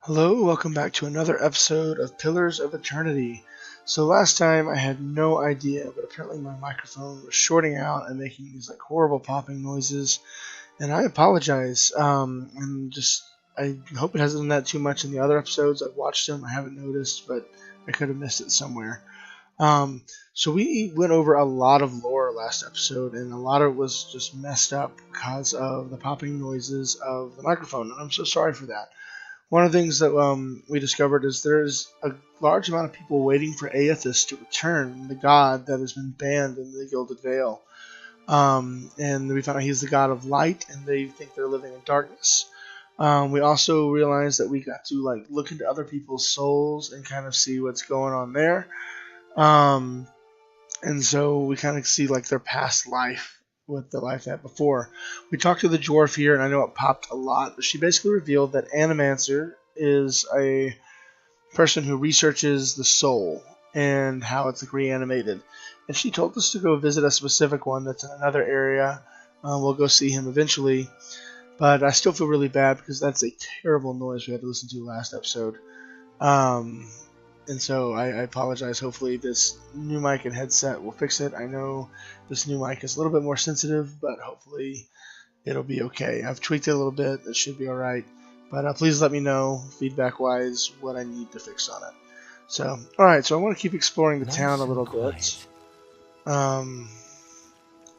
Hello, welcome back to another episode of Pillars of Eternity. So last time I had no idea, but apparently my microphone was shorting out and making these horrible popping noises, and I apologize. I hope it hasn't done that too much in the other episodes. I've watched them, I haven't noticed, but I could have missed it somewhere. Um, so we went over a lot of lore last episode, and a lot of it was just messed up because of the popping noises of the microphone, and I'm so sorry for that. One of the things that we discovered is there's a large amount of people waiting for Aethys to return, the god that has been banned in the Gilded Vale. And we found out he's the god of light, and they think they're living in darkness. We also realized that we got to look into other people's souls and kind of see what's going on there. And so we kind of see their past life with the life they had before. We talked to the dwarf here, and I know it popped a lot, but she basically revealed that Animancer is a person who researches the soul and how it's reanimated. And she told us to go visit a specific one that's in another area. We'll go see him eventually, but I still feel really bad because that's a terrible noise we had to listen to last episode. And so I apologize. Hopefully this new mic and headset will fix it. I know this new mic is a little bit more sensitive, but hopefully it'll be okay. I've tweaked it a little bit. It should be alright. But please let me know, feedback-wise, what I need to fix on it. So, alright, so I want to keep exploring the town a little bit.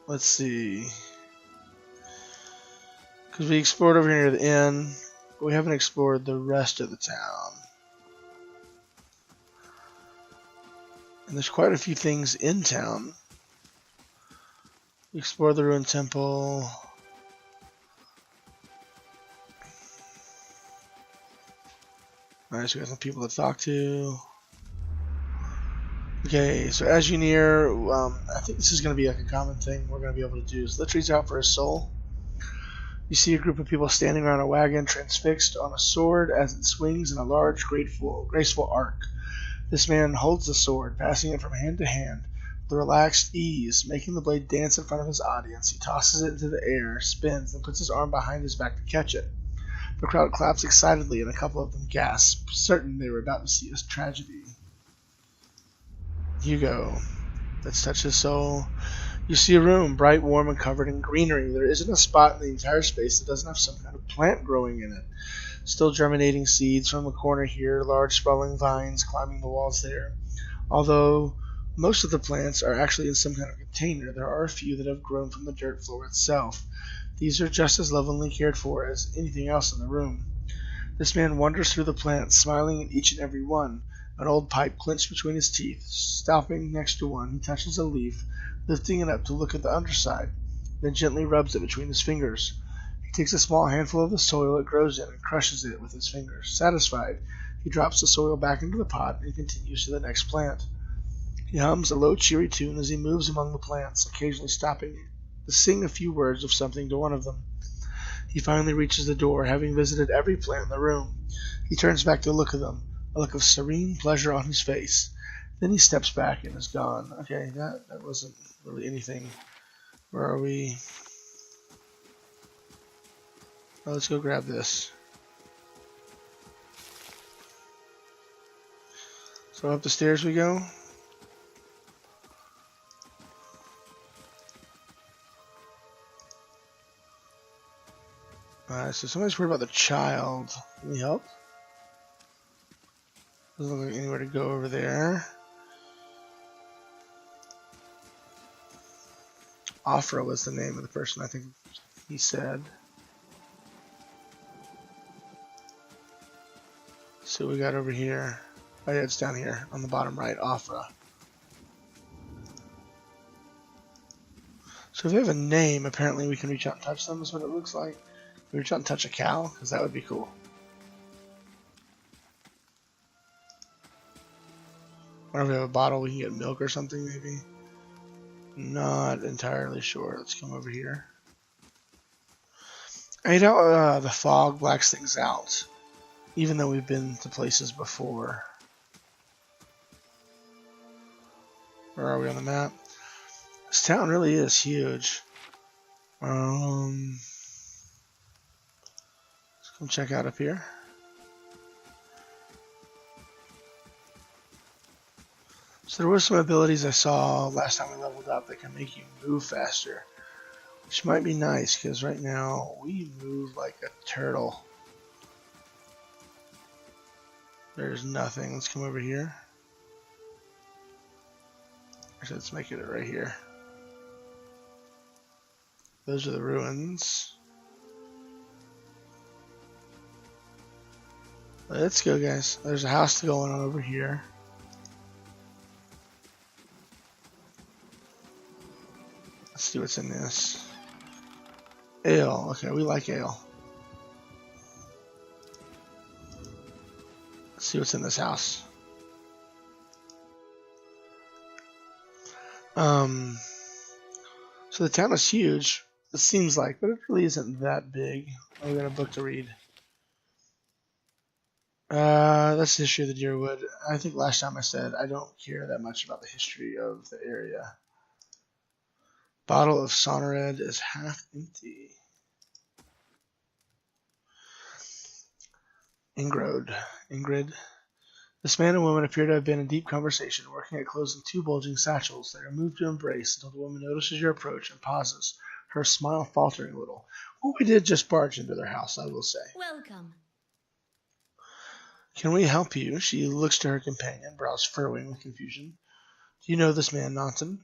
Let's see. Because we explored over here near the inn, but we haven't explored the rest of the town. And there's quite a few things in town. We explored the ruined temple. Alright, so we got some people to talk to. Okay, so as you near, I think this is going to be a common thing we're going to be able to do. So let's reach out for a soul. You see a group of people standing around a wagon transfixed on a sword as it swings in a large, graceful arc. This man holds the sword, passing it from hand to hand with a relaxed ease, making the blade dance in front of his audience. He tosses it into the air, spins, and puts his arm behind his back to catch it. The crowd claps excitedly, and a couple of them gasp, certain they were about to see a tragedy. Hugo. Let's touch his soul. You see a room, bright, warm, and covered in greenery. There isn't a spot in the entire space that doesn't have some kind of plant growing in it. Still germinating seeds from the corner here, large sprawling vines climbing the walls there. Although most of the plants are actually in some kind of container, there are a few that have grown from the dirt floor itself. These are just as lovingly cared for as anything else in the room. This man wanders through the plants, smiling at each and every one, an old pipe clenched between his teeth. Stopping next to one, he touches a leaf, lifting it up to look at the underside, then gently rubs it between his fingers. He takes a small handful of the soil it grows in and crushes it with his fingers. Satisfied, he drops the soil back into the pot and continues to the next plant. He hums a low, cheery tune as he moves among the plants, occasionally stopping to sing a few words of something to one of them. He finally reaches the door, having visited every plant in the room. He turns back to look at them, a look of serene pleasure on his face. Then he steps back and is gone. Okay, that wasn't really anything. Where are we? Oh, let's go grab this. So up the stairs we go. Alright, so somebody's worried about the child. Any help? Doesn't look like anywhere to go over there. Afra was the name of the person, I think he said. So we got over here. Oh yeah, it's down here on the bottom right, Afra. So if they have a name, apparently we can reach out and touch them, is what it looks like. Can we reach out and touch a cow? Because that would be cool. Or if we have a bottle, we can get milk or something, maybe. Not entirely sure. Let's come over here. I hate how the fog blacks things out, even though we've been to places before. Where are we on the map? This town really is huge. Let's come check out up here. So there were some abilities I saw last time we leveled up that can make you move faster, which might be nice because right now we move like a turtle. There's nothing. Let's come over here. Actually, let's make it right here. Those are the ruins. Let's go, guys. There's a house going on over here. Let's see what's in this. Ale. Okay, we like ale. Let's see what's in this house. So the town is huge. It seems like, but it really isn't that big. Oh, we got a book to read. That's the history of the Deerwood. I think last time I said I don't care that much about the history of the area. Bottle of Sonored is half empty. Ingrid. This man and woman appear to have been in deep conversation, working at closing two bulging satchels. They are moved to embrace until the woman notices your approach and pauses, her smile faltering a little. Well, we did just barge into their house, I will say. Welcome. Can we help you? She looks to her companion, brows furrowing with confusion. Do you know this man, Nanton?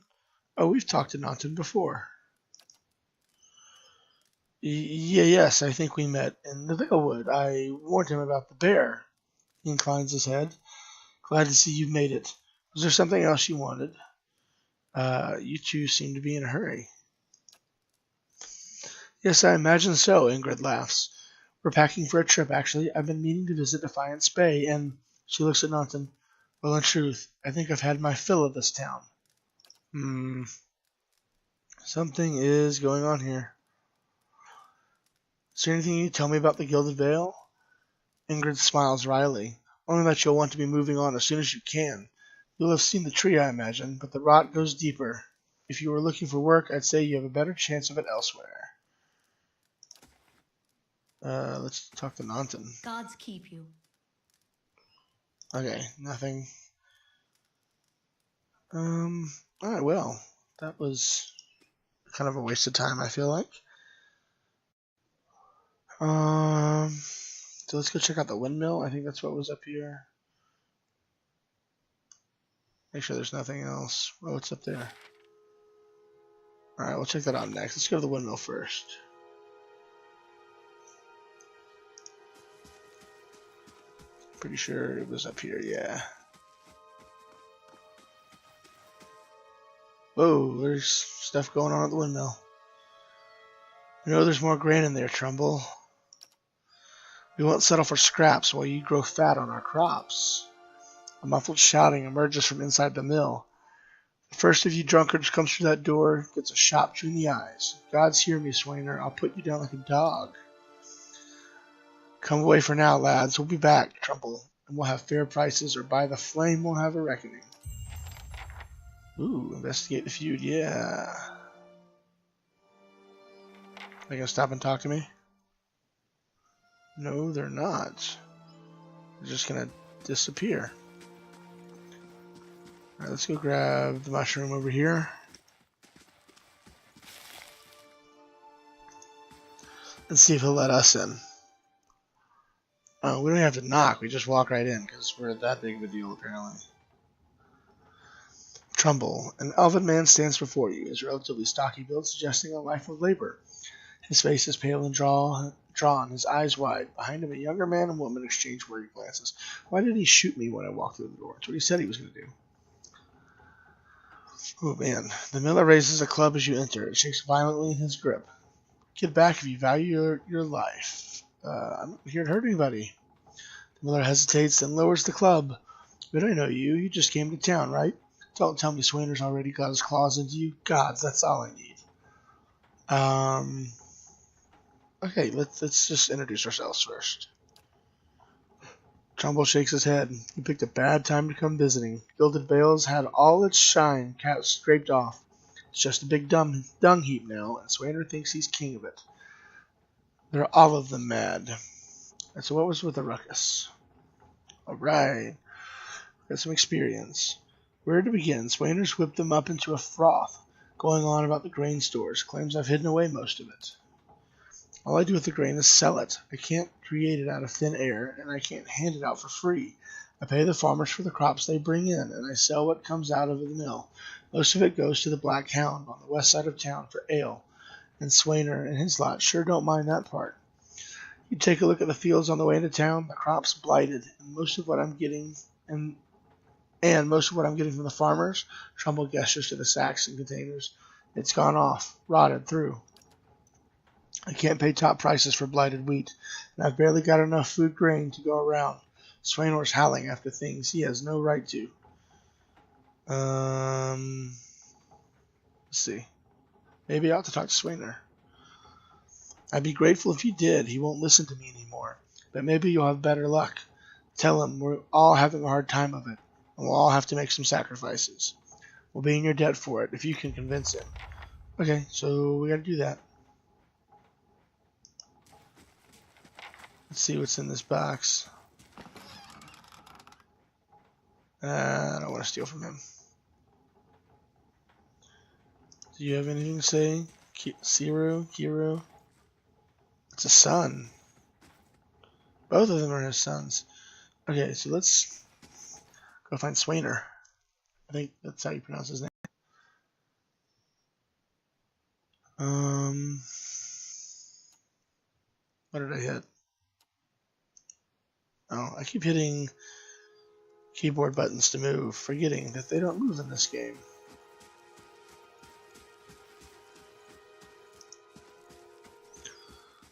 Oh, we've talked to Nanton before. Yes, I think we met in the Valewood. I warned him about the bear. He inclines his head. Glad to see you've made it. Was there something else you wanted? You two seem to be in a hurry. Yes, I imagine so, Ingrid laughs. We're packing for a trip, actually. I've been meaning to visit Defiance Bay, and she looks at Nanton. Well, in truth, I think I've had my fill of this town. Something is going on here. Is there anything you can tell me about the Gilded Vale? Ingrid smiles wryly. Only that you'll want to be moving on as soon as you can. You'll have seen the tree, I imagine, but the rot goes deeper. If you were looking for work, I'd say you have a better chance of it elsewhere. Let's talk to Nanton. Gods keep you. Okay, nothing. Alright, well, that was kind of a waste of time, I feel like. So let's go check out the windmill. I think that's what was up here. Make sure there's nothing else. Oh, what's up there? Alright, we'll check that out next. Let's go to the windmill first. Pretty sure it was up here, yeah. Whoa, there's stuff going on at the windmill. You know there's more grain in there, Trumbull. We won't settle for scraps while you grow fat on our crops. A muffled shouting emerges from inside the mill. The first of you drunkards comes through that door, gets a shot between the eyes. Gods hear me, Swainer. I'll put you down like a dog. Come away for now, lads. We'll be back, Trumbull, and we'll have fair prices, or by the flame we'll have a reckoning. Ooh, investigate the feud, yeah. They gonna stop and talk to me? No, they're not. They're just gonna disappear. Alright, let's go grab the mushroom over here. Let's see if he'll let us in. Oh, we don't have to knock, we just walk right in, because we're that big of a deal, apparently. Trumbull, an elven man stands before you, his relatively stocky build suggesting a life of labor. His face is pale and drawn, his eyes wide. Behind him, a younger man and woman exchange worried glances. Why did he shoot me when I walked through the door? That's what he said he was going to do. Oh, man. The miller raises a club as you enter. It shakes violently in his grip. Get back if you value your life. I'm not here to hurt anybody. The miller hesitates, then lowers the club. But I know you. You just came to town, right? Don't tell me Swainer's already got his claws into you. Gods, that's all I need. Okay, let's just introduce ourselves first. Trumbull shakes his head. He picked a bad time to come visiting. Gilded Vale's had all its shine scraped off. It's just a big dung heap now, and Swainer thinks he's king of it. They're all of them mad. And so what was with the ruckus? Alright. Got some experience. Where to begin? Swainers whipped them up into a froth, going on about the grain stores, claims I've hidden away most of it. All I do with the grain is sell it. I can't create it out of thin air, and I can't hand it out for free. I pay the farmers for the crops they bring in, and I sell what comes out of the mill. Most of it goes to the Black Hound on the west side of town for ale, and Swainer and his lot sure don't mind that part. You take a look at the fields on the way into town, the crops blighted, and most of what I'm getting from the farmers, Trumbull gestures to the sacks and containers, it's gone off, rotted through. I can't pay top prices for blighted wheat, and I've barely got enough food grain to go around. Swainor's howling after things he has no right to. Let's see. Maybe I ought to talk to Swainer. I'd be grateful if you did. He won't listen to me anymore. But maybe you'll have better luck. Tell him we're all having a hard time of it, and we'll all have to make some sacrifices. We'll be in your debt for it if you can convince him. Okay, so we gotta do that. Let's see what's in this box. I don't want to steal from him. Do you have anything to say? Kiru? It's a son. Both of them are his sons. Okay, so let's go find Swainer. I think that's how you pronounce his name. What did I hit? Oh, I keep hitting keyboard buttons to move, forgetting that they don't move in this game.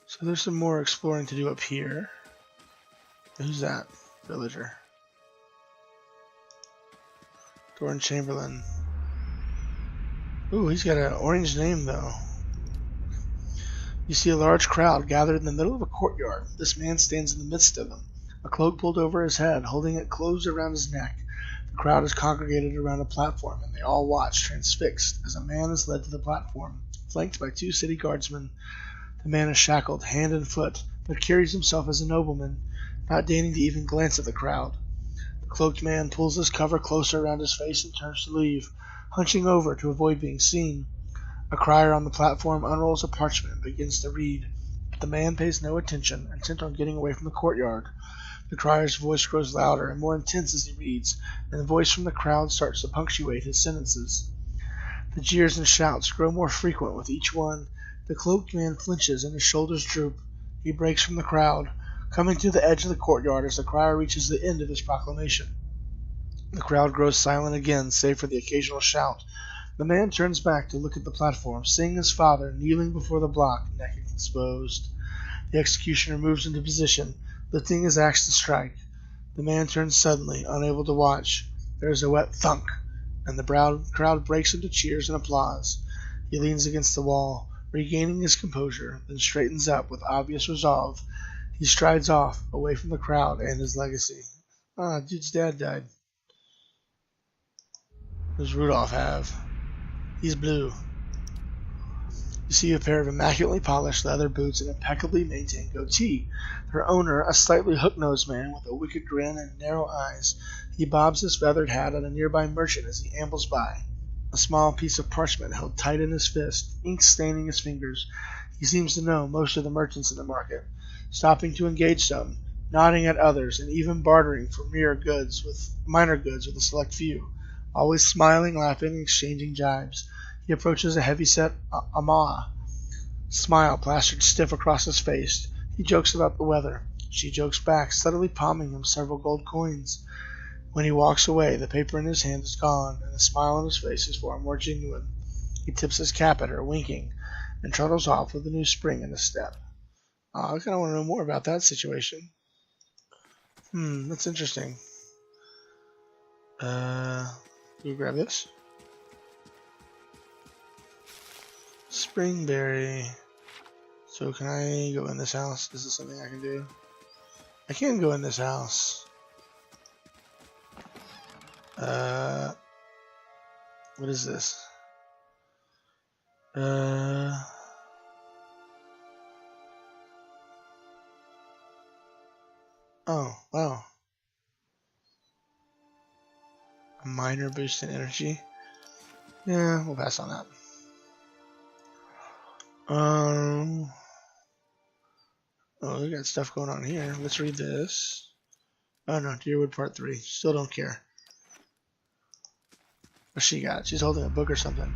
So there's some more exploring to do up here. Who's that? Villager. Doran Chamberlain. Ooh, he's got an orange name though. You see a large crowd gathered in the middle of a courtyard. This man stands in the midst of them, a cloak pulled over his head, holding it closed around his neck. The crowd is congregated around a platform, and they all watch, transfixed, as a man is led to the platform, flanked by 2 city guardsmen. The man is shackled, hand and foot, but carries himself as a nobleman, not deigning to even glance at the crowd. The cloaked man pulls his cover closer around his face and turns to leave, hunching over to avoid being seen. A crier on the platform unrolls a parchment and begins to read, but the man pays no attention, intent on getting away from the courtyard. The crier's voice grows louder and more intense as he reads, and the voice from the crowd starts to punctuate his sentences. The jeers and shouts grow more frequent with each one. The cloaked man flinches and his shoulders droop. He breaks from the crowd, coming to the edge of the courtyard as the crier reaches the end of his proclamation. The crowd grows silent again, save for the occasional shout. The man turns back to look at the platform, seeing his father kneeling before the block, neck exposed. The executioner moves into position, lifting his axe to strike. The man turns suddenly, unable to watch. There is a wet thunk, and the crowd breaks into cheers and applause. He leans against the wall, regaining his composure, then straightens up with obvious resolve. He strides off, away from the crowd and his legacy. Dude's dad died. What does Rudolph have? He's blue. You see a pair of immaculately polished leather boots and impeccably maintained goatee. Their owner, a slightly hook-nosed man with a wicked grin and narrow eyes. He bobs his feathered hat at a nearby merchant as he ambles by. A small piece of parchment held tight in his fist, ink staining his fingers. He seems to know most of the merchants in the market, stopping to engage some, nodding at others, and even bartering for minor goods with a select few. Always smiling, laughing, and exchanging jibes. He approaches a heavy-set Ama, smile plastered stiff across his face. He jokes about the weather. She jokes back, subtly palming him several gold coins. When he walks away, the paper in his hand is gone, and the smile on his face is far more genuine. He tips his cap at her, winking, and trundles off with a new spring in his step. I kind of want to know more about that situation. That's interesting. Do we grab this? Springberry. So can I go in this house? Is this something I can do? I can go in this house. What is this? Oh, wow. A Minor boost in energy. Yeah, we'll pass on that. Oh, we got stuff going on here. Let's read this. Oh no, Deerwood Part 3. Still don't care. What's she got? She's holding a book or something.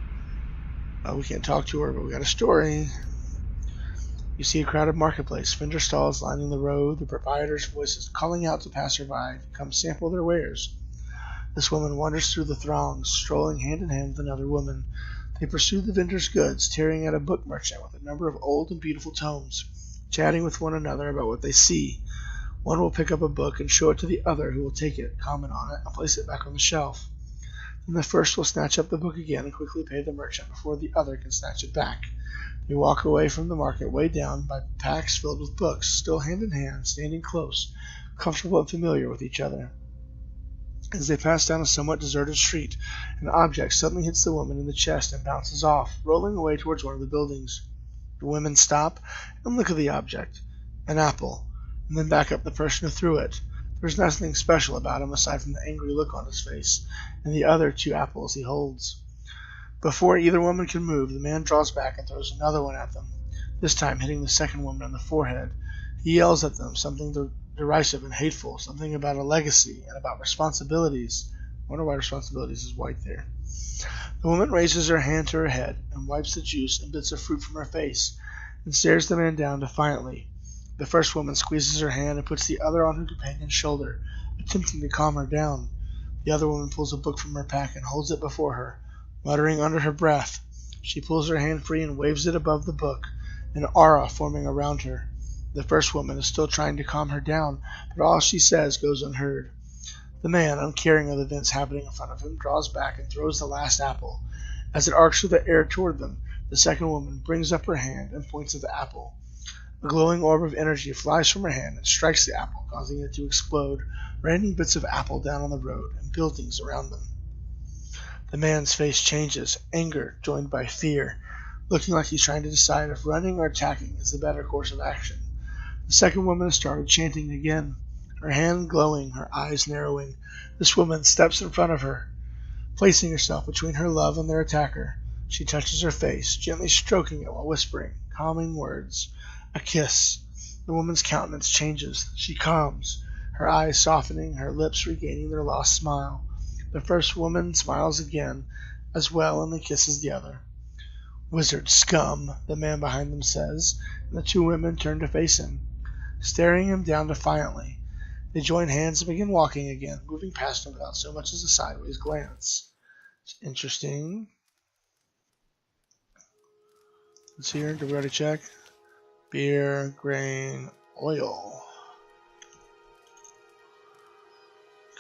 We can't talk to her, but we got a story. You see a crowded marketplace, vendor stalls lining the road, the proprietors' voices calling out to passerby to come sample their wares. This woman wanders through the throngs, strolling hand in hand with another woman. They pursue the vendor's goods, tearing at a book merchant with a number of old and beautiful tomes, chatting with one another about what they see. One will pick up a book and show it to the other, who will take it, comment on it, and place it back on the shelf. Then the first will snatch up the book again and quickly pay the merchant before the other can snatch it back. They walk away from the market weighed down by packs filled with books, still hand in hand, standing close, comfortable and familiar with each other. As they pass down a somewhat deserted street, an object suddenly hits the woman in the chest and bounces off, rolling away towards one of the buildings. The women stop and look at the object, an apple, and then back up the person who threw it. There's nothing special about him aside from the angry look on his face and the other 2 apples he holds. Before either woman can move, the man draws back and throws another one at them, this time hitting the second woman on the forehead. He yells at them, something derisive and hateful, something about a legacy and about responsibilities. I wonder why responsibilities is white there. The woman raises her hand to her head and wipes the juice and bits of fruit from her face and stares the man down defiantly. The first woman squeezes her hand and puts the other on her companion's shoulder, attempting to calm her down. The other woman pulls a book from her pack and holds it before her, muttering under her breath. She pulls her hand free and waves it above the book, an aura forming around her. The first woman is still trying to calm her down, but all she says goes unheard. The man, uncaring of the events happening in front of him, draws back and throws the last apple. As it arcs through the air toward them, the second woman brings up her hand and points at the apple. A glowing orb of energy flies from her hand and strikes the apple, causing it to explode, raining bits of apple down on the road and buildings around them. The man's face changes, anger joined by fear, looking like he's trying to decide if running or attacking is the better course of action. The second woman has started chanting again, her hand glowing, her eyes narrowing. This woman steps in front of her, placing herself between her love and their attacker. She touches her face, gently stroking it while whispering calming words. A kiss. The woman's countenance changes. She calms, her eyes softening, her lips regaining their lost smile. The first woman smiles again, as well, and then kisses the other. Wizard scum, the man behind them says, and the 2 women turn to face him, staring him down defiantly. They join hands and begin walking again, moving past him without so much as a sideways glance. It's interesting. Let's see here. Did we already check? Beer, grain, oil.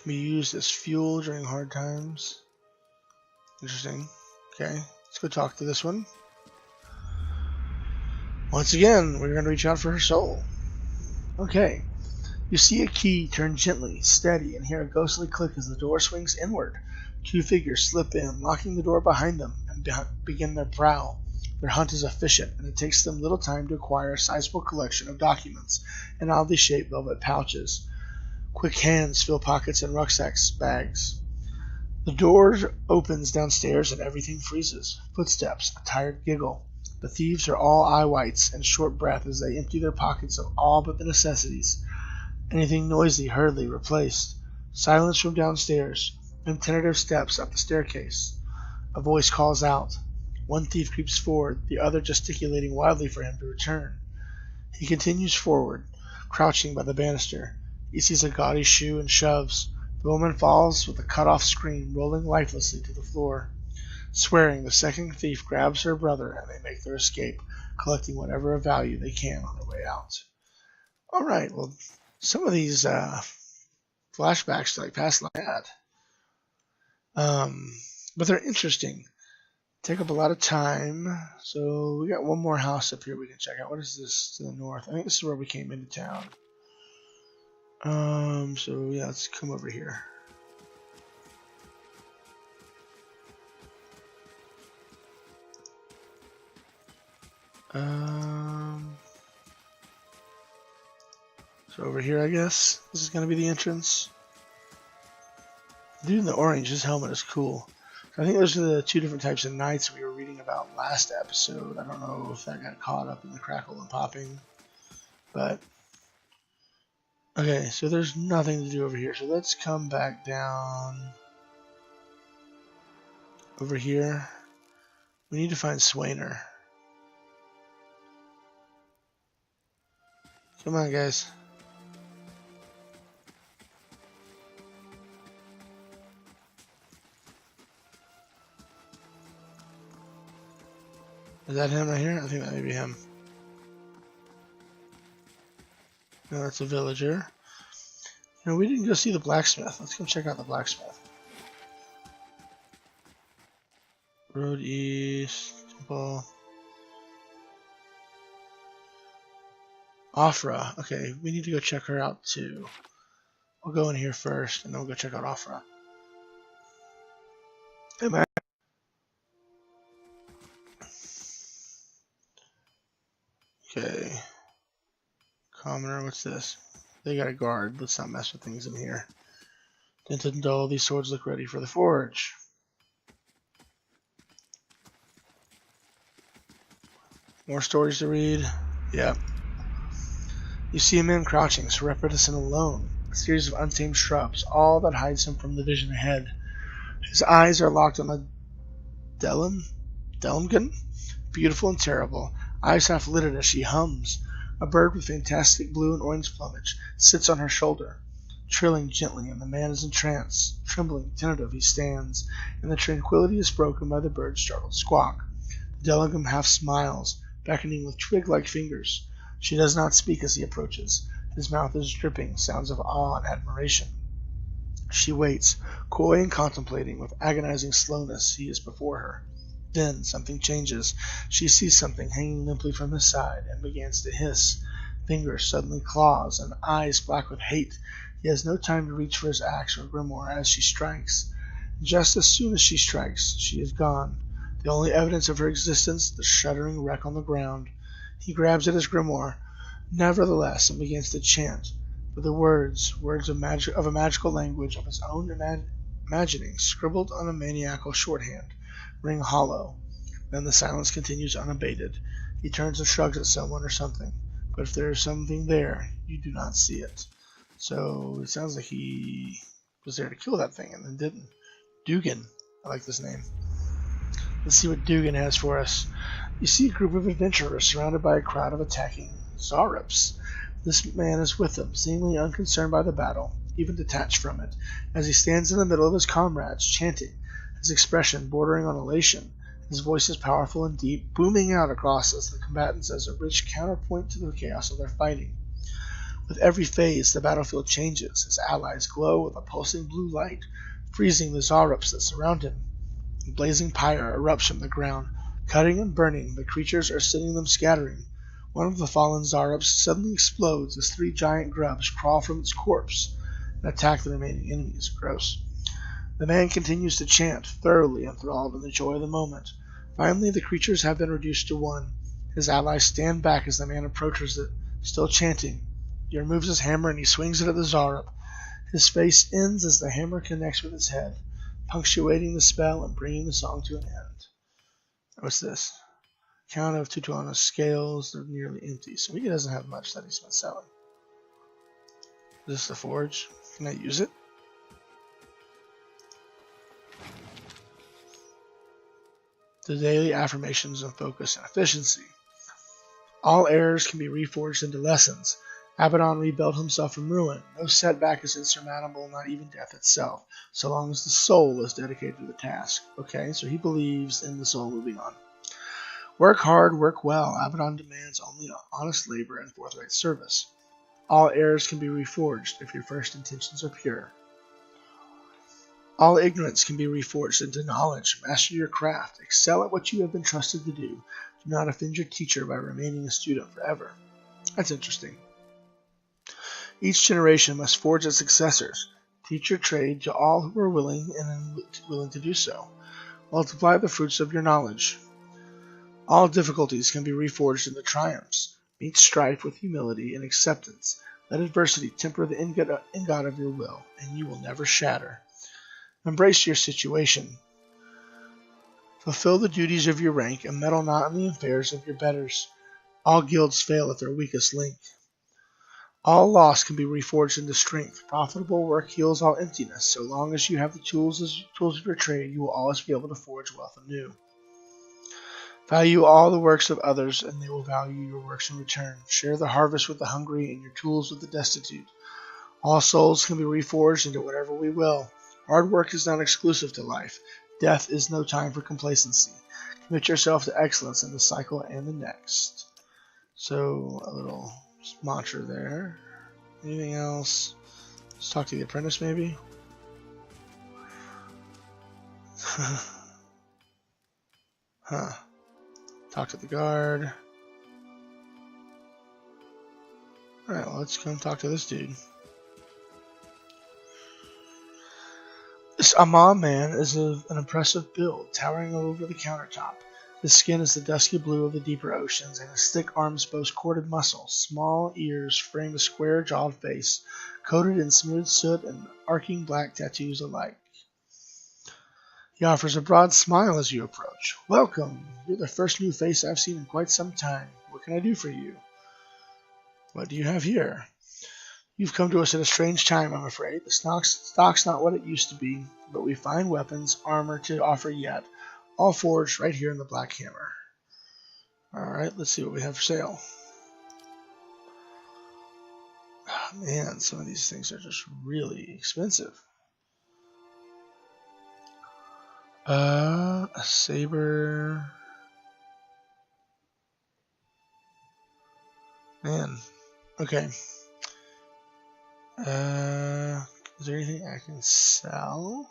Can be used as fuel during hard times. Interesting. Okay, let's go talk to this one. Once again, we're going to reach out for her soul. Okay. You see a key turn gently, steady, and hear a ghostly click as the door swings inward. 2 figures slip in, locking the door behind them, and begin their prowl. Their hunt is efficient, and it takes them little time to acquire a sizable collection of documents and oddly shaped velvet pouches. Quick hands fill pockets and rucksacks, bags. The door opens downstairs and everything freezes. Footsteps, a tired giggle. The thieves are all eye whites and short breath as they empty their pockets of all but the necessities. Anything noisy hurriedly replaced. Silence from downstairs, and tentative steps up the staircase. A voice calls out. One thief creeps forward, the other gesticulating wildly for him to return. He continues forward, crouching by the banister. He sees a gaudy shoe and shoves. The woman falls with a cut-off scream, rolling lifelessly to the floor. Swearing, the second thief grabs her brother, and they make their escape, collecting whatever of value they can on their way out. Alright, well, some of these flashbacks to like past life but they're interesting. Take up a lot of time. So we got one more house up here we can check out. What is this to the north? I think this is where we came into town. So yeah, let's come over here. So over here, I guess this is going to be the entrance. Dude in the orange, his helmet is cool. I think those are the two different types of knights we were reading about last episode. I don't know if that got caught up in the crackle and popping. But, okay, so there's nothing to do over here. So let's come back down over here. We need to find Swainer. Come on, guys. Is that him right here? I think that may be him. No, that's a villager. You know, we didn't go see the blacksmith. Let's go check out the blacksmith. Road east, temple. Afra. Okay, we need to go check her out too. We'll go in here first, and then we'll go check out Afra. Hey, man. Okay. Commoner, what's this? They got a guard. Let's not mess with things in here. Dented and dull, these swords look ready for the forge. More stories to read. Yep. You see a man crouching, surreptitious and alone. A series of untamed shrubs, all that hides him from the vision ahead. His eyes are locked on a Delmgun? Beautiful and terrible. Eyes half lidded as she hums. A bird with fantastic blue and orange plumage sits on her shoulder, trilling gently, and the man is entranced. Trembling, tentative, he stands, and the tranquility is broken by the bird's startled squawk. The Delmgun half smiles, beckoning with twig-like fingers. She does not speak as he approaches. His mouth is dripping, sounds of awe and admiration. She waits, coy and contemplating, with agonizing slowness. He is before her. Then something changes. She sees something hanging limply from his side and begins to hiss. Fingers suddenly claws and eyes black with hate. He has no time to reach for his axe or grimoire as she strikes. Just as soon as she strikes, she is gone. The only evidence of her existence, the shuddering wreck on the ground. He grabs at his grimoire, nevertheless, and begins to chant. But the words of a magical language of his own imagining, scribbled on a maniacal shorthand, ring hollow. Then the silence continues unabated. He turns and shrugs at someone or something, but if there is something there, you do not see it. So it sounds like he was there to kill that thing and then didn't. Dugan. I like this name. Let's see what Dugan has for us. You see a group of adventurers surrounded by a crowd of attacking Zarups. This man is with them, seemingly unconcerned by the battle, even detached from it, as he stands in the middle of his comrades, chanting, his expression bordering on elation. His voice is powerful and deep, booming out across us the combatants as a rich counterpoint to the chaos of their fighting. With every phase, the battlefield changes. His allies glow with a pulsing blue light, freezing the Zarups that surround him. A blazing pyre erupts from the ground, cutting and burning. The creatures are sending them scattering. One of the fallen Zarups suddenly explodes as 3 giant grubs crawl from its corpse and attack the remaining enemies. Gross. The man continues to chant, thoroughly enthralled in the joy of the moment. Finally, the creatures have been reduced to 1. His allies stand back as the man approaches it, still chanting. He removes his hammer and he swings it at the Zarup. His face ends as the hammer connects with his head, punctuating the spell and bringing the song to an end. What's this? Count of Tutuana's scales, they're nearly empty, so he doesn't have much that he's been selling. Is this the forge? Can I use it? The daily affirmations of focus and efficiency. All errors can be reforged into lessons. Abaddon rebuilt himself from ruin. No setback is insurmountable, not even death itself, so long as the soul is dedicated to the task. Okay, so he believes in the soul moving on. Work hard, work well. Abaddon demands only honest labor and forthright service. All errors can be reforged if your first intentions are pure. All ignorance can be reforged into knowledge. Master your craft. Excel at what you have been trusted to do. Do not offend your teacher by remaining a student forever. That's interesting. Each generation must forge its successors. Teach your trade to all who are willing to do so. Multiply the fruits of your knowledge. All difficulties can be reforged into triumphs. Meet strife with humility and acceptance. Let adversity temper the ingot of your will, and you will never shatter. Embrace your situation. Fulfill the duties of your rank and meddle not in the affairs of your betters. All guilds fail at their weakest link. All loss can be reforged into strength. Profitable work heals all emptiness. So long as you have the tools of your trade, you will always be able to forge wealth anew. Value all the works of others, and they will value your works in return. Share the harvest with the hungry and your tools with the destitute. All souls can be reforged into whatever we will. Hard work is not exclusive to life. Death is no time for complacency. Commit yourself to excellence in this cycle and the next. So, a little mantra there. Anything else? Let's talk to the apprentice, maybe? Huh. Talk to the guard. Alright, well, let's come talk to this dude. This Amah man is of an impressive build, towering over the countertop. His skin is the dusky blue of the deeper oceans, and his thick arms boast corded muscles. Small ears frame a square-jawed face, coated in smeared soot and arcing black tattoos alike. He offers a broad smile as you approach. Welcome! You're the first new face I've seen in quite some time. What can I do for you? What do you have here? You've come to us at a strange time, I'm afraid. The stock's not what it used to be, but we find weapons, armor to offer yet, all forged right here in the Black Hammer. Alright, let's see what we have for sale. Oh, man, some of these things are just really expensive. A saber. Man. Okay. Is there anything I can sell?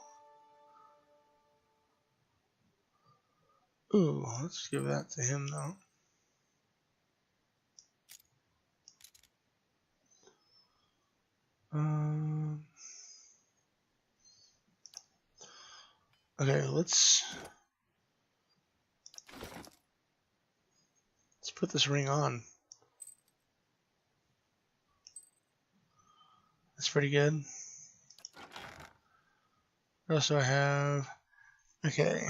Ooh, let's give that to him though. Okay, let's put this ring on. That's pretty good. What else do I have? Okay,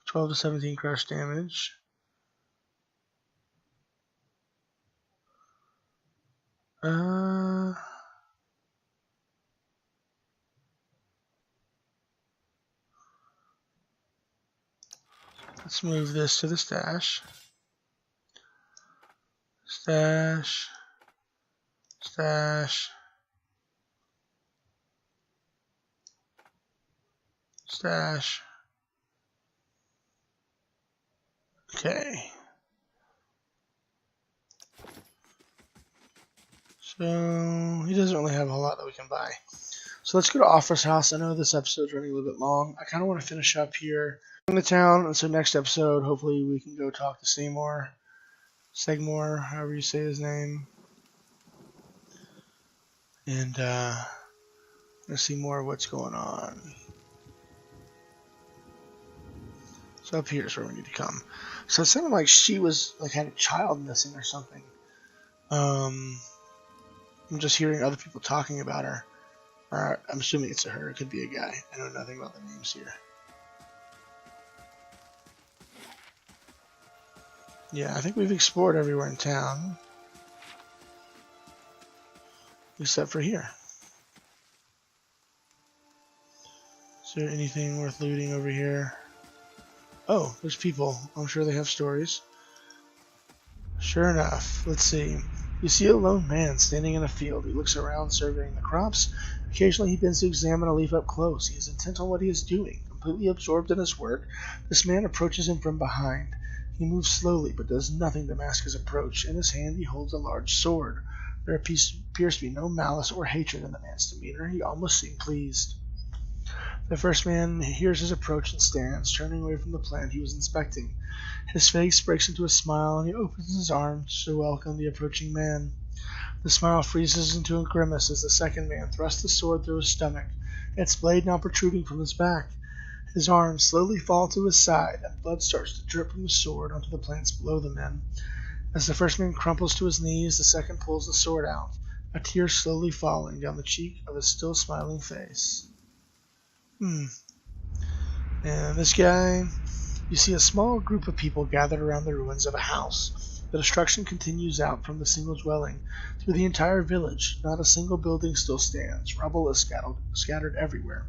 12 to 17 crush damage. Let's move this to the stash. Stash. Stash. Stash. Okay. So he doesn't really have a whole lot that we can buy. So let's go to Offer's house. I know this episode's running a little bit long. I kind of want to finish up here in the town, and so next episode, hopefully we can go talk to Segmore, however you say his name, and let's see more of what's going on. So up here is where we need to come. So it sounded like she was like had a child missing or something. I'm just hearing other people talking about her. I'm assuming it's a her. It could be a guy. I know nothing about the names here. Yeah, I think we've explored everywhere in town. Except for here. Is there anything worth looting over here? Oh, there's people. I'm sure they have stories. Sure enough. Let's see. You see a lone man standing in a field. He looks around surveying the crops. Occasionally he bends to examine a leaf up close. He is intent on what he is doing. Completely absorbed in his work, this man approaches him from behind. He moves slowly, but does nothing to mask his approach. In his hand he holds a large sword. There appears to be no malice or hatred in the man's demeanor. He almost seemed pleased. The first man hears his approach and stands, turning away from the plant he was inspecting. His face breaks into a smile, and he opens his arms to welcome the approaching man. The smile freezes into a grimace as the second man thrusts the sword through his stomach, its blade now protruding from his back. His arms slowly fall to his side, and blood starts to drip from the sword onto the plants below the men. As the first man crumples to his knees, the second pulls the sword out, a tear slowly falling down the cheek of his still smiling face. And this guy, you see a small group of people gathered around the ruins of a house. The destruction continues out from the single dwelling through the entire village. Not a single building still stands. Rubble is scattered everywhere.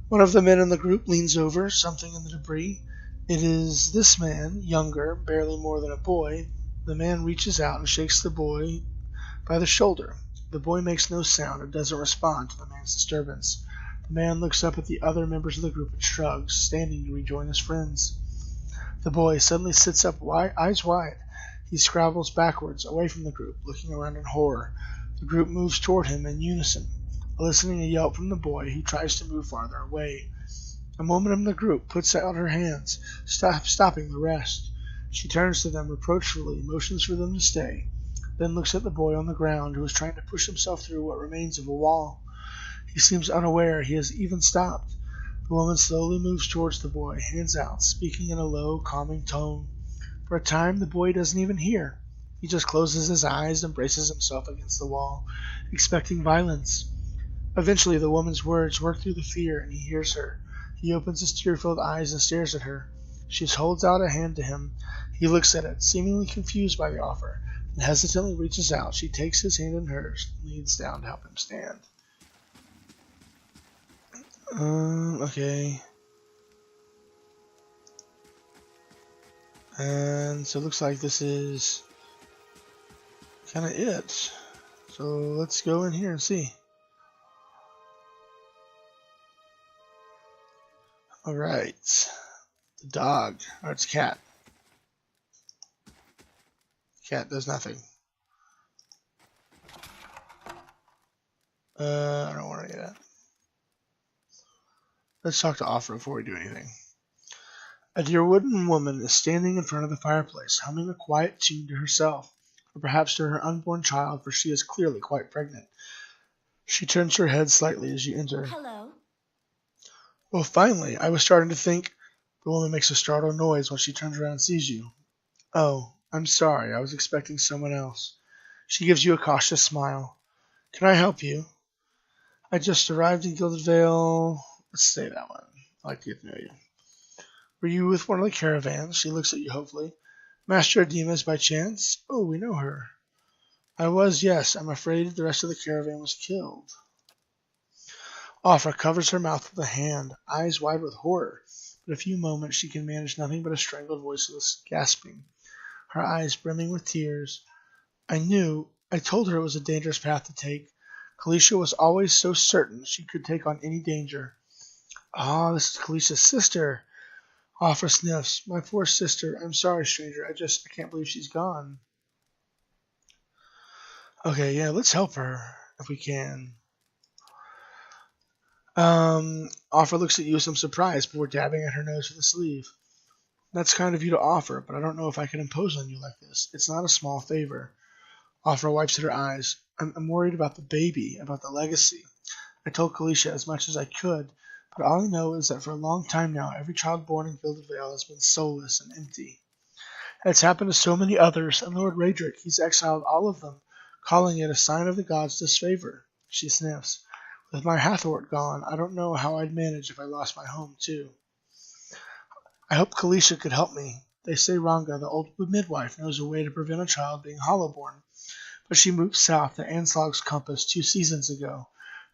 One of the men in the group leans over something in the debris. It is this man, younger, barely more than a boy. The man reaches out and shakes the boy by the shoulder. The boy makes no sound and doesn't respond to the man's disturbance. The man looks up at the other members of the group and shrugs, standing to rejoin his friends. The boy suddenly sits up, eyes wide. He scrabbles backwards, away from the group, looking around in horror. The group moves toward him in unison. Eliciting a yelp from the boy, he tries to move farther away. A woman in the group puts out her hands, stopping the rest. She turns to them reproachfully, motions for them to stay, then looks at the boy on the ground who is trying to push himself through what remains of a wall. He seems unaware he has even stopped. The woman slowly moves towards the boy, hands out, speaking in a low, calming tone. For a time, the boy doesn't even hear. He just closes his eyes and braces himself against the wall, expecting violence. Eventually, the woman's words work through the fear, and he hears her. He opens his tear-filled eyes and stares at her. She holds out a hand to him. He looks at it, seemingly confused by the offer, and hesitantly reaches out. She takes his hand in hers and leans down to help him stand. Okay. And so it looks like this is kind of it. So let's go in here and see. Alright. The dog. Or it's a cat. Cat does nothing. I don't want to do that. Let's talk to Ofra before we do anything. A dear wooden woman is standing in front of the fireplace, humming a quiet tune to herself, or perhaps to her unborn child, for she is clearly quite pregnant. She turns her head slightly as you enter. Hello. Well, finally, I was starting to think. The woman makes a startled noise when she turns around and sees you. Oh, I'm sorry, I was expecting someone else. She gives you a cautious smile. Can I help you? I just arrived in Gilded Vale. Let's say that one. I'd like to get to know you. Were you with one of the caravans? She looks at you hopefully. Master Adima's by chance? Oh, we know her. I was, yes. I'm afraid the rest of the caravan was killed. Ofra covers her mouth with a hand, eyes wide with horror. But a few moments she can manage nothing but a strangled voiceless gasping, her eyes brimming with tears. I told her it was a dangerous path to take. Kalisha was always so certain she could take on any danger. Ah, this is Kalisha's sister. Ofra sniffs. My poor sister. I'm sorry, stranger. I can't believe she's gone. Okay, yeah, let's help her if we can. Ofra looks at you with some surprise before dabbing at her nose with a sleeve. That's kind of you to offer, but I don't know if I can impose on you like this. It's not a small favor. Ofra wipes at her eyes. I'm worried about the baby, about the legacy. I told Kalisha as much as I could, but all I know is that for a long time now, every child born in Gilded Vale has been soulless and empty. It's happened to so many others, and Lord Raedric, he's exiled all of them, calling it a sign of the gods' disfavor. She sniffs. With my Hathort gone, I don't know how I'd manage if I lost my home, too. I hope Kalisha could help me. They say Ranga, the old midwife, knows a way to prevent a child being hollowborn, but she moved south to Anslog's Compass 2 seasons ago.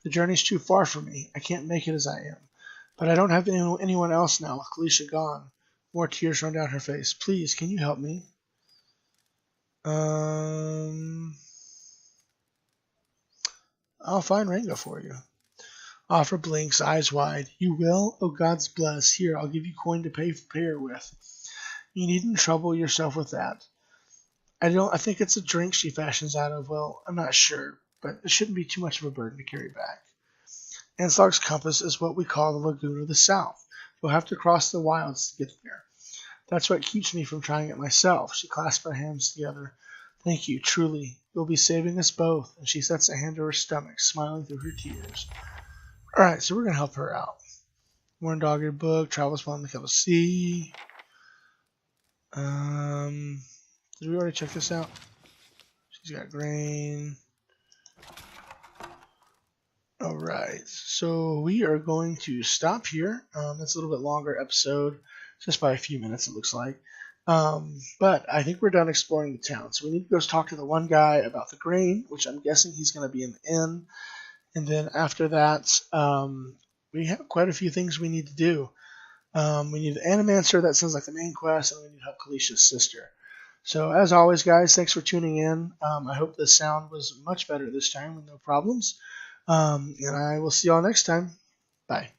The journey's too far for me. I can't make it as I am. But I don't have anyone else now with Kalisha gone. More tears run down her face. Please, can you help me? I'll find Ranga for you. Ofra blinks, eyes wide. You will? Oh, God's bless. Here, I'll give you coin to pay her with. You needn't trouble yourself with that. I think it's a drink she fashions out of. Well, I'm not sure, but it shouldn't be too much of a burden to carry back. Anslog's Compass is what we call the Lagoon of the South. You'll have to cross the wilds to get there. That's what keeps me from trying it myself. She clasps her hands together. Thank you, truly. You'll be saving us both. And she sets a hand to her stomach, smiling through her tears. Alright, so we're going to help her out. Worn Dog-Eared Book, travels along the Kettle Sea. Did we already check this out? She's got grain. All right, so we are going to stop here. That's a little bit longer episode, just by a few minutes, it looks like. But I think we're done exploring the town. So we need to go talk to the one guy about the grain, which I'm guessing he's going to be in the inn. And then after that, we have quite a few things we need to do. We need the Animancer, that sounds like the main quest, and we need to help Kalicia's sister. So as always, guys, thanks for tuning in. I hope the sound was much better this time with no problems. And I will see y'all next time. Bye.